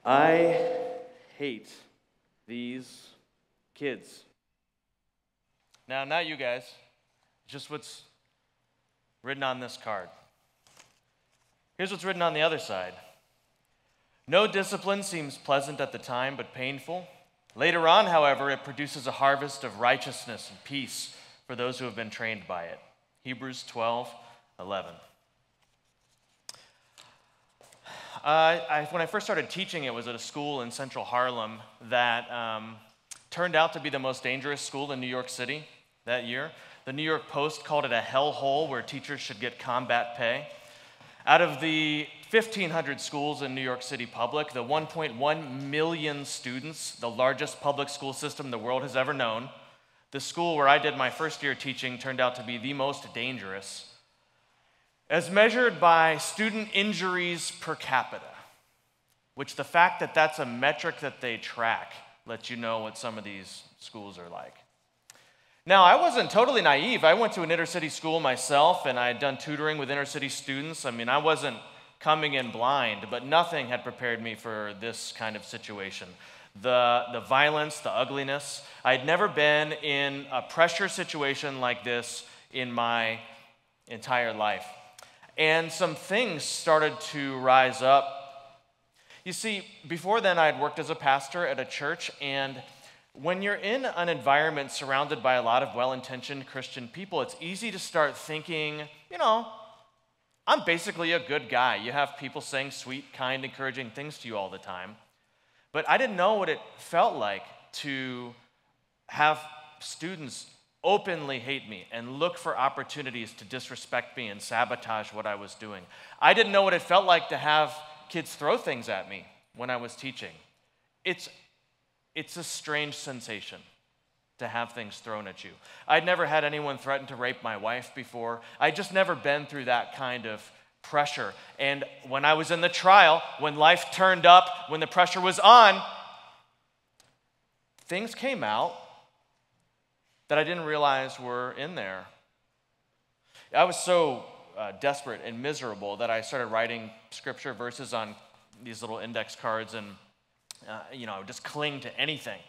I hate these kids. Now, not you guys, just what's written on this card. Here's what's written on the other side. No discipline seems pleasant at the time, but painful. Later on, however, it produces a harvest of righteousness and peace for those who have been trained by it. Hebrews 12:11. When I first started teaching, it was at a school in central Harlem that turned out to be the most dangerous school in New York City that year. The New York Post called it a hellhole where teachers should get combat pay. Out of the 1,500 schools in New York City public, the 1.1 million students, the largest public school system the world has ever known, the school where I did my first year teaching turned out to be the most dangerous, as measured by student injuries per capita, which the fact that that's a metric that they track lets you know what some of these schools are like. Now, I wasn't totally naive. I went to an inner city school myself, and I had done tutoring with inner city students. I mean, I wasn't coming in blind, but nothing had prepared me for this kind of situation. The violence, the ugliness. I had never been in a pressure situation like this in my entire life. And some things started to rise up. You see, before then, I had worked as a pastor at a church, and when you're in an environment surrounded by a lot of well-intentioned Christian people, it's easy to start thinking, I'm basically a good guy. You have people saying sweet, kind, encouraging things to you all the time. But I didn't know what it felt like to have students openly hate me and look for opportunities to disrespect me and sabotage what I was doing. I didn't know what it felt like to have kids throw things at me when I was teaching. It's a strange sensation to have things thrown at you. I'd never had anyone threaten to rape my wife before. I'd just never been through that kind of pressure. And when I was in the trial, when life turned up, when the pressure was on, things came out that I didn't realize were in there. I was so desperate and miserable that I started writing scripture verses on these little index cards and just cling to anything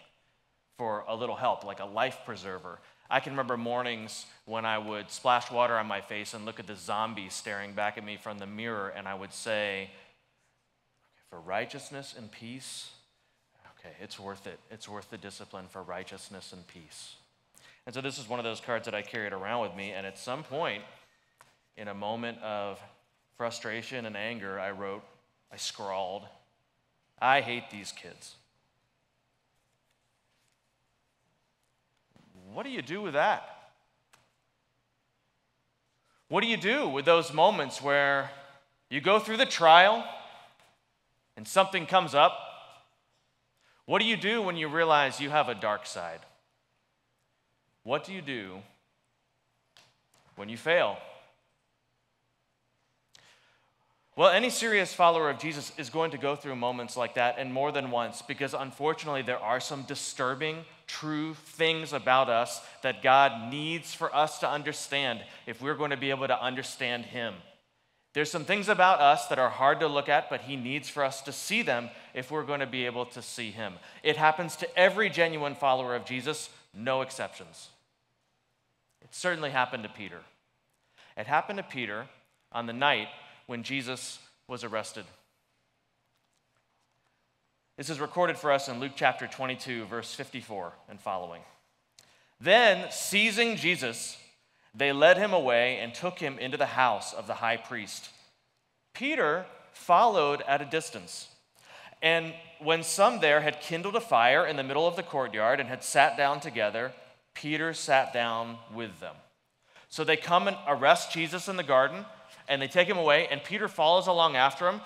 for a little help, like a life preserver. I can remember mornings when I would splash water on my face and look at the zombie staring back at me from the mirror, and I would say, for righteousness and peace, okay, it's worth it. It's worth the discipline for righteousness and peace. And so this is one of those cards that I carried around with me, and at some point, in a moment of frustration and anger, I scrawled, I hate these kids. What do you do with that? What do you do with those moments where you go through the trial and something comes up? What do you do when you realize you have a dark side? What do you do when you fail? Well, any serious follower of Jesus is going to go through moments like that, and more than once, because unfortunately there are some disturbing, true things about us that God needs for us to understand if we're going to be able to understand Him. There's some things about us that are hard to look at, but He needs for us to see them if we're going to be able to see Him. It happens to every genuine follower of Jesus, no exceptions. It certainly happened to Peter. It happened to Peter on the night when Jesus was arrested. This is recorded for us in Luke chapter 22, verse 54 and following. Then, seizing Jesus, they led him away and took him into the house of the high priest. Peter followed at a distance. And when some there had kindled a fire in the middle of the courtyard and had sat down together, Peter sat down with them. So they come and arrest Jesus in the garden, and they take him away, and Peter follows along after him,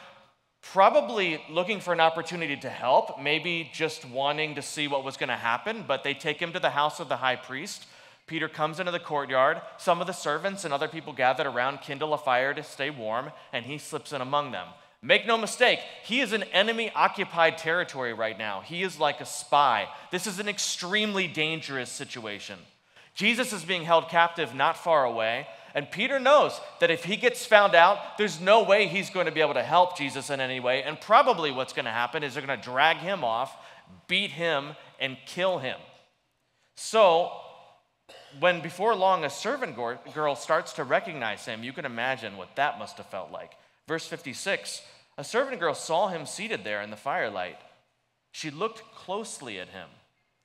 probably looking for an opportunity to help, maybe just wanting to see what was going to happen, but they take him to the house of the high priest. Peter comes into the courtyard. Some of the servants and other people gathered around kindle a fire to stay warm, and he slips in among them. Make no mistake, he is in enemy-occupied territory right now. He is like a spy. This is an extremely dangerous situation. Jesus is being held captive not far away. And Peter knows that if he gets found out, there's no way he's going to be able to help Jesus in any way. And probably what's going to happen is they're going to drag him off, beat him, and kill him. So when before long a servant girl starts to recognize him, you can imagine what that must have felt like. Verse 56, a servant girl saw him seated there in the firelight. She looked closely at him.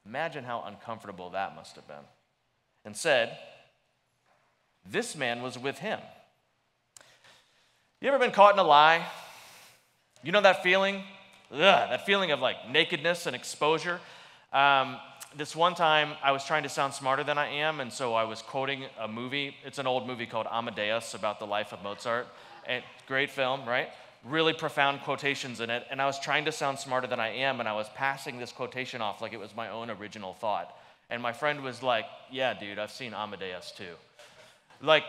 Imagine how uncomfortable that must have been. And said, this man was with him. You ever been caught in a lie? You know that feeling? That feeling of like nakedness and exposure. This one time I was trying to sound smarter than I am, and so I was quoting a movie. It's an old movie called Amadeus about the life of Mozart. And great film, right? Really profound quotations in it. And I was trying to sound smarter than I am, and I was passing this quotation off like it was my own original thought. And my friend was like, yeah, dude, I've seen Amadeus too. Like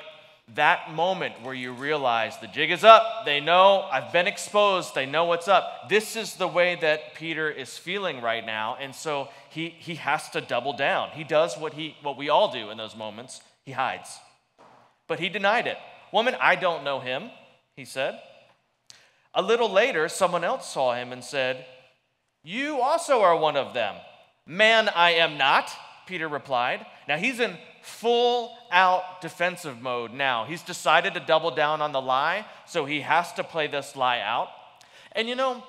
that moment where you realize the jig is up, they know, I've been exposed, they know what's up. This is the way that Peter is feeling right now, and so he has to double down. He does what we all do in those moments. He hides. But he denied it. Woman, I don't know him, he said. A little later, someone else saw him and said, you also are one of them. Man, I am not, Peter replied. Now he's in full-out defensive mode now. He's decided to double down on the lie, so he has to play this lie out. And you know,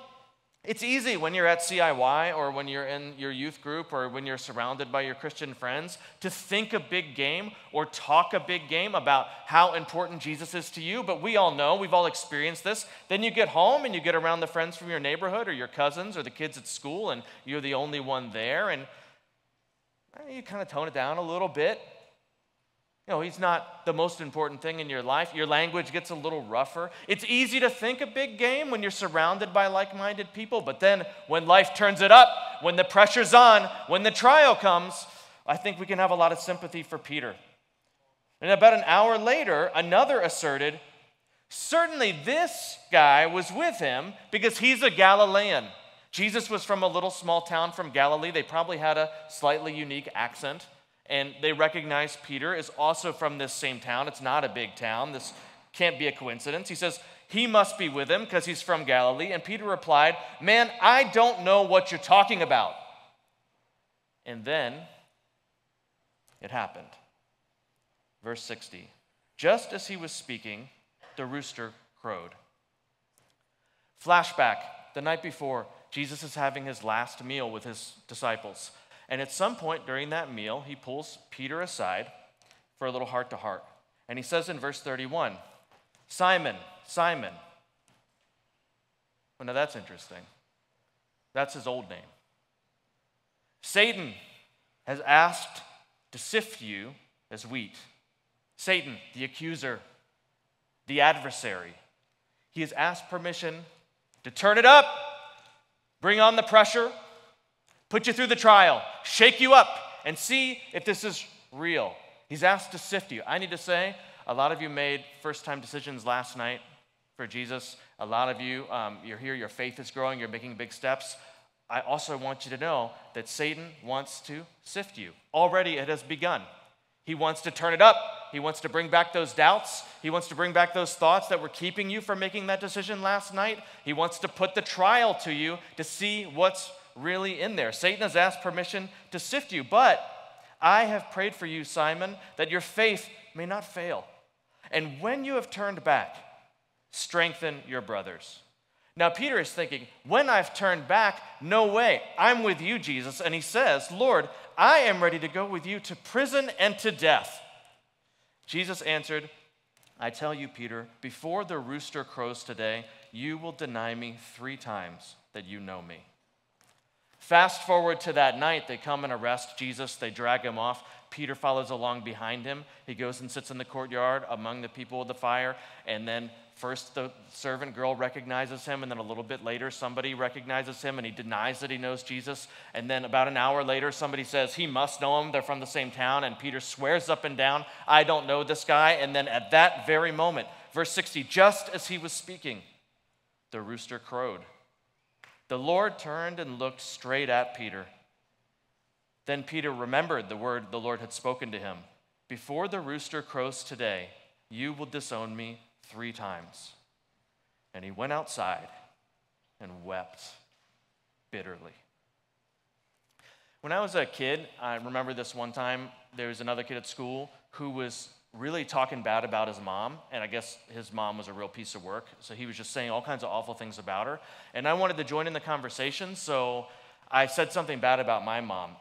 it's easy when you're at CIY or when you're in your youth group or when you're surrounded by your Christian friends to think a big game or talk a big game about how important Jesus is to you, but we all know, we've all experienced this. Then you get home and you get around the friends from your neighborhood or your cousins or the kids at school and you're the only one there, and you kind of tone it down a little bit. You know, he's not the most important thing in your life. Your language gets a little rougher. It's easy to think a big game when you're surrounded by like-minded people, but then when life turns it up, when the pressure's on, when the trial comes, I think we can have a lot of sympathy for Peter. And about an hour later, another asserted, certainly this guy was with him because he's a Galilean. Jesus was from a little small town from Galilee. They probably had a slightly unique accent. And they recognize Peter is also from this same town. It's not a big town. This can't be a coincidence. He says, he must be with him because he's from Galilee. And Peter replied, man, I don't know what you're talking about. And then it happened. Verse 60, just as he was speaking, the rooster crowed. Flashback, the night before, Jesus is having his last meal with his disciples. And at some point during that meal, he pulls Peter aside for a little heart-to-heart. And he says in verse 31, Simon, Simon. Well, now that's interesting. That's his old name. Satan has asked to sift you as wheat. Satan, the accuser, the adversary. He has asked permission to turn it up, bring on the pressure, put you through the trial, shake you up, and see if this is real. He's asked to sift you. I need to say, a lot of you made first-time decisions last night for Jesus. A lot of you, you're here, your faith is growing, you're making big steps. I also want you to know that Satan wants to sift you. Already it has begun. He wants to turn it up. He wants to bring back those doubts. He wants to bring back those thoughts that were keeping you from making that decision last night. He wants to put the trial to you to see what's really in there. Satan has asked permission to sift you, but I have prayed for you, Simon, that your faith may not fail. And when you have turned back, strengthen your brothers. Now, Peter is thinking, when I've turned back, no way. I'm with you, Jesus. And he says, Lord, I am ready to go with you to prison and to death. Jesus answered, I tell you, Peter, before the rooster crows today, you will deny me 3 times that you know me. Fast forward to that night, they come and arrest Jesus. They drag him off. Peter follows along behind him. He goes and sits in the courtyard among the people of the fire. And then first the servant girl recognizes him, and then a little bit later somebody recognizes him, and he denies that he knows Jesus. And then about an hour later somebody says he must know him. They're from the same town. And Peter swears up and down, I don't know this guy. And then at that very moment, verse 60, just as he was speaking, the rooster crowed. The Lord turned and looked straight at Peter. Then Peter remembered the word the Lord had spoken to him. Before the rooster crows today, you will disown me 3 times. And he went outside and wept bitterly. When I was a kid, I remember this one time, there was another kid at school who was really talking bad about his mom, and I guess his mom was a real piece of work, so he was just saying all kinds of awful things about her, and I wanted to join in the conversation, so I said something bad about my mom,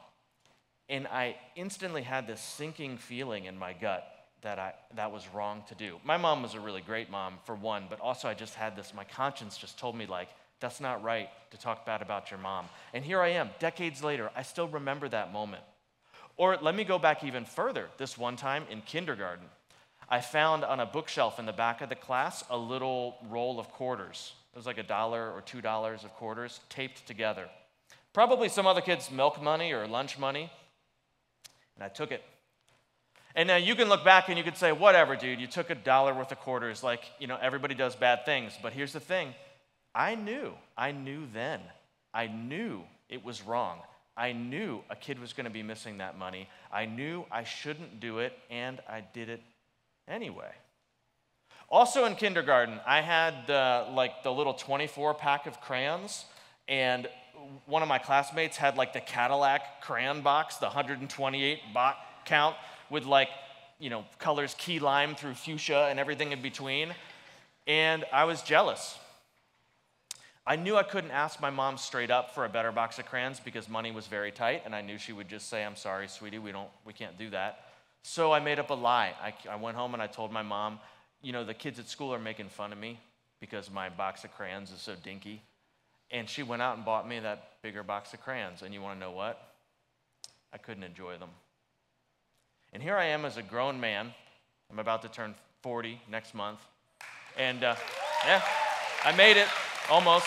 and I instantly had this sinking feeling in my gut that was wrong to do. My mom was a really great mom, for one, but also I just had this, my conscience just told me, like, that's not right to talk bad about your mom. And here I am, decades later, I still remember that moment. Or let me go back even further. This one time in kindergarten, I found on a bookshelf in the back of the class a little roll of quarters. It was like $1 or $2 of quarters taped together. Probably some other kid's milk money or lunch money. And I took it. And now you can look back and you could say, whatever, dude, you took $1 worth of quarters. Like, everybody does bad things. But here's the thing. I knew then. I knew it was wrong. I knew a kid was going to be missing that money. I knew I shouldn't do it, and I did it anyway. Also in kindergarten, I had the little 24-pack of crayons, and one of my classmates had the Cadillac crayon box, the 128 box count with colors key lime through fuchsia and everything in between, and I was jealous. I knew I couldn't ask my mom straight up for a better box of crayons because money was very tight, and I knew she would just say, I'm sorry, sweetie, we can't do that. So I made up a lie. I went home and I told my mom, the kids at school are making fun of me because my box of crayons is so dinky. And she went out and bought me that bigger box of crayons. And you want to know what? I couldn't enjoy them. And here I am as a grown man. I'm about to turn 40 next month. And I made it. Almost.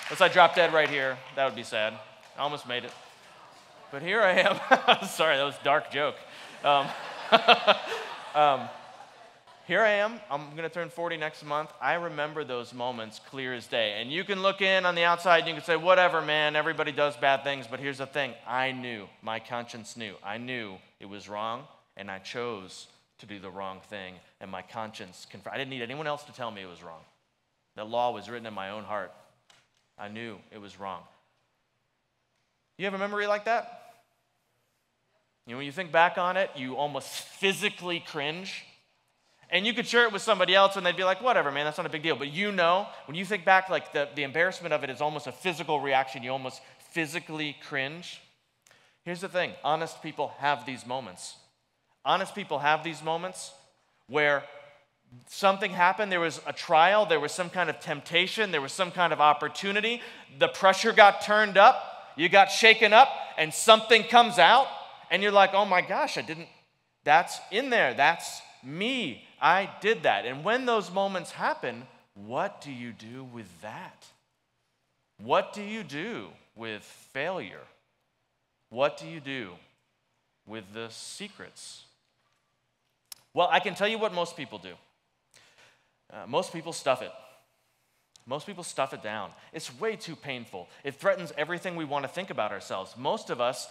Unless I drop dead right here, that would be sad. I almost made it. But here I am. Sorry, that was a dark joke. Here I am. I'm going to turn 40 next month. I remember those moments clear as day. And you can look in on the outside and you can say, whatever, man, everybody does bad things. But here's the thing. I knew. My conscience knew. I knew it was wrong, and I chose to do the wrong thing. And my conscience confirmed. I didn't need anyone else to tell me it was wrong. The law was written in my own heart. I knew it was wrong. You have a memory like that? When you think back on it, you almost physically cringe. And you could share it with somebody else and they'd be like, whatever, man, that's not a big deal. But when you think back, the embarrassment of it is almost a physical reaction. You almost physically cringe. Here's the thing. Honest people have these moments. Honest people have these moments where something happened, there was a trial, there was some kind of temptation, there was some kind of opportunity, the pressure got turned up, you got shaken up, and something comes out, and you're like, oh my gosh, that's in there, that's me, I did that. And when those moments happen, what do you do with that? What do you do with failure? What do you do with the secrets? Well, I can tell you what most people do. Most people stuff it. Most people stuff it down. It's way too painful. It threatens everything we want to think about ourselves. Most of us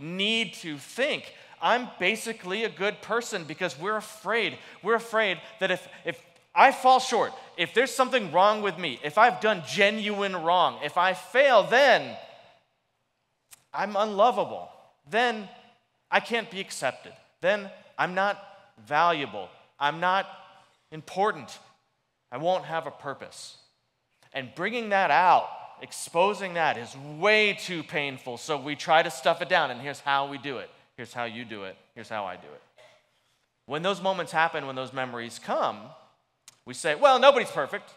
need to think, I'm basically a good person, because we're afraid. We're afraid that if I fall short, if there's something wrong with me, if I've done genuine wrong, if I fail, then I'm unlovable. Then I can't be accepted. Then I'm not valuable. I'm not important. I won't have a purpose. And bringing that out, exposing that, is way too painful, so we try to stuff it down, and here's how we do it. Here's how you do it. Here's how I do it. When those moments happen, when those memories come, we say, well, nobody's perfect.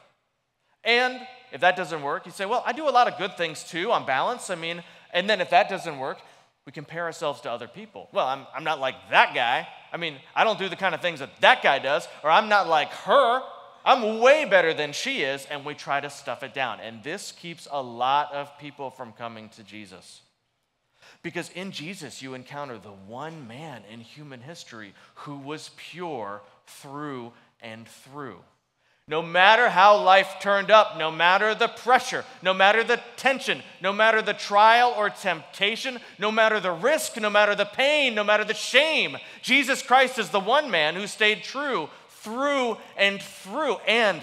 And if that doesn't work, you say, well, I do a lot of good things too, on balance. And then if that doesn't work, we compare ourselves to other people. Well, I'm not like that guy. I don't do the kind of things that guy does, or I'm not like her. I'm way better than she is, and we try to stuff it down. And this keeps a lot of people from coming to Jesus. Because in Jesus, you encounter the one man in human history who was pure through and through. No matter how life turned up, no matter the pressure, no matter the tension, no matter the trial or temptation, no matter the risk, no matter the pain, no matter the shame, Jesus Christ is the one man who stayed true through and through, and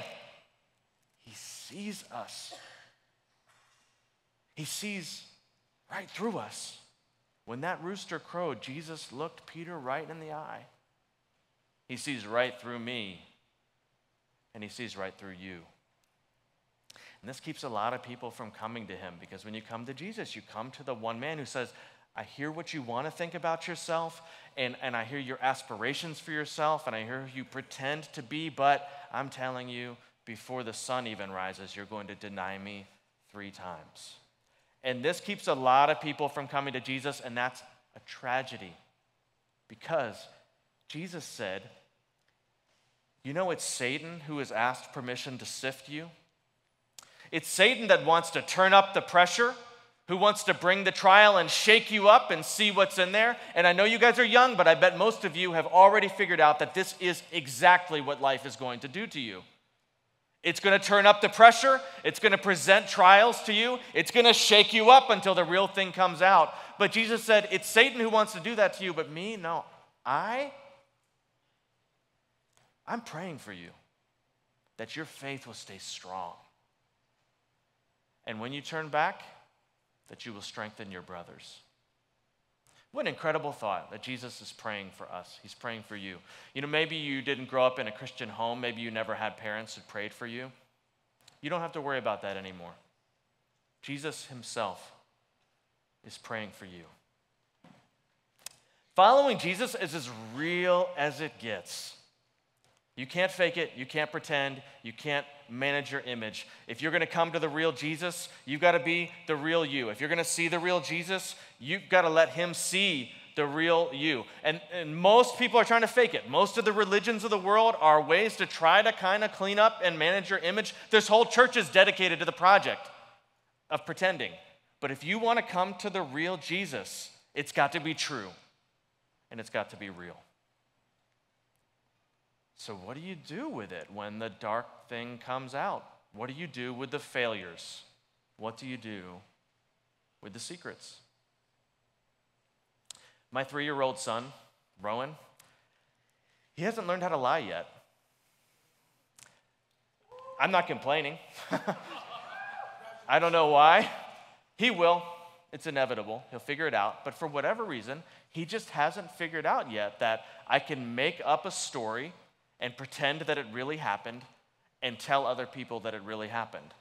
he sees us. He sees right through us. When that rooster crowed, Jesus looked Peter right in the eye. He sees right through me. And he sees right through you. And this keeps a lot of people from coming to him, because when you come to Jesus, you come to the one man who says, I hear what you want to think about yourself, and I hear your aspirations for yourself, and I hear who you pretend to be, but I'm telling you, before the sun even rises, you're going to deny me 3 times. And this keeps a lot of people from coming to Jesus, and that's a tragedy, because Jesus said, you know, it's Satan who has asked permission to sift you. It's Satan that wants to turn up the pressure, who wants to bring the trial and shake you up and see what's in there. And I know you guys are young, but I bet most of you have already figured out that this is exactly what life is going to do to you. It's going to turn up the pressure. It's going to present trials to you. It's going to shake you up until the real thing comes out. But Jesus said, it's Satan who wants to do that to you, but me, no. I'm praying for you that your faith will stay strong. And when you turn back, that you will strengthen your brothers. What an incredible thought that Jesus is praying for us. He's praying for you. You know, maybe you didn't grow up in a Christian home. Maybe you never had parents who prayed for you. You don't have to worry about that anymore. Jesus himself is praying for you. Following Jesus is as real as it gets. You can't fake it. You can't pretend. You can't manage your image. If you're going to come to the real Jesus, you've got to be the real you. If you're going to see the real Jesus, you've got to let him see the real you. And most people are trying to fake it. Most of the religions of the world are ways to try to kind of clean up and manage your image. This whole church is dedicated to the project of pretending. But if you want to come to the real Jesus, it's got to be true. And it's got to be real. So what do you do with it when the dark thing comes out? What do you do with the failures? What do you do with the secrets? My 3-year-old son, Rowan, he hasn't learned how to lie yet. I'm not complaining. I don't know why. He will. It's inevitable. He'll figure it out. But for whatever reason, he just hasn't figured out yet that I can make up a story and pretend that it really happened and tell other people that it really happened.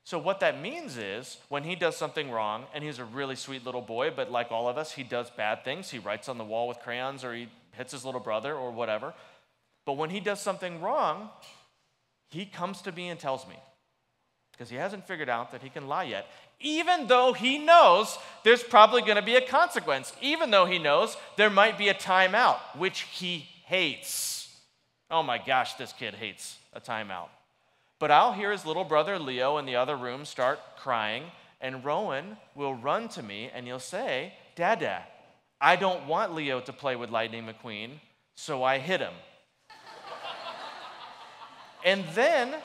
So what that means is when he does something wrong, and he's a really sweet little boy, but like all of us, he does bad things. He writes on the wall with crayons, or he hits his little brother or whatever. But when he does something wrong, he comes to me and tells me, because he hasn't figured out that he can lie yet, even though he knows there's probably going to be a consequence, even though he knows there might be a timeout, which he hates. Oh my gosh, this kid hates a timeout. But I'll hear his little brother Leo in the other room start crying, and Rowan will run to me and he'll say, Dada, I don't want Leo to play with Lightning McQueen, so I hit him. And then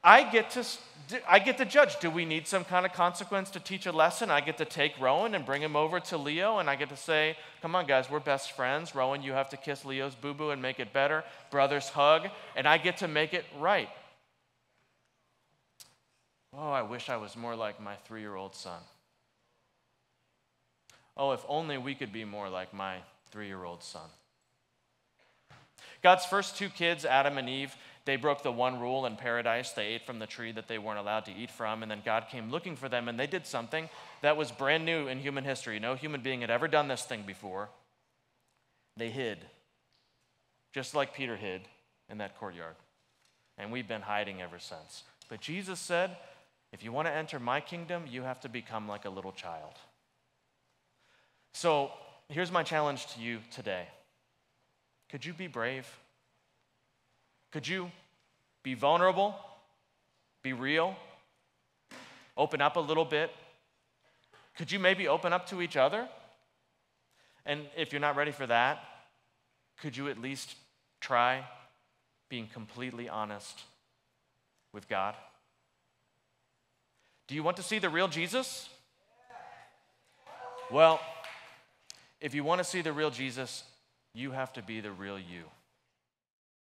I get to judge. Do we need some kind of consequence to teach a lesson? I get to take Rowan and bring him over to Leo, and I get to say, come on, guys, we're best friends. Rowan, you have to kiss Leo's boo-boo and make it better. Brothers hug, and I get to make it right. Oh, I wish I was more like my 3-year-old son. Oh, if only we could be more like my 3-year-old son. God's first 2 kids, Adam and Eve, they broke the one rule in paradise. They ate from the tree that they weren't allowed to eat from, and then God came looking for them, and they did something that was brand new in human history. No human being had ever done this thing before. They hid, just like Peter hid in that courtyard, and we've been hiding ever since. But Jesus said, if you want to enter my kingdom, you have to become like a little child. So here's my challenge to you today. Could you be brave? Could you be vulnerable? Be real? Open up a little bit? Could you maybe open up to each other? And if you're not ready for that, could you at least try being completely honest with God? Do you want to see the real Jesus? Well, if you want to see the real Jesus, you have to be the real you.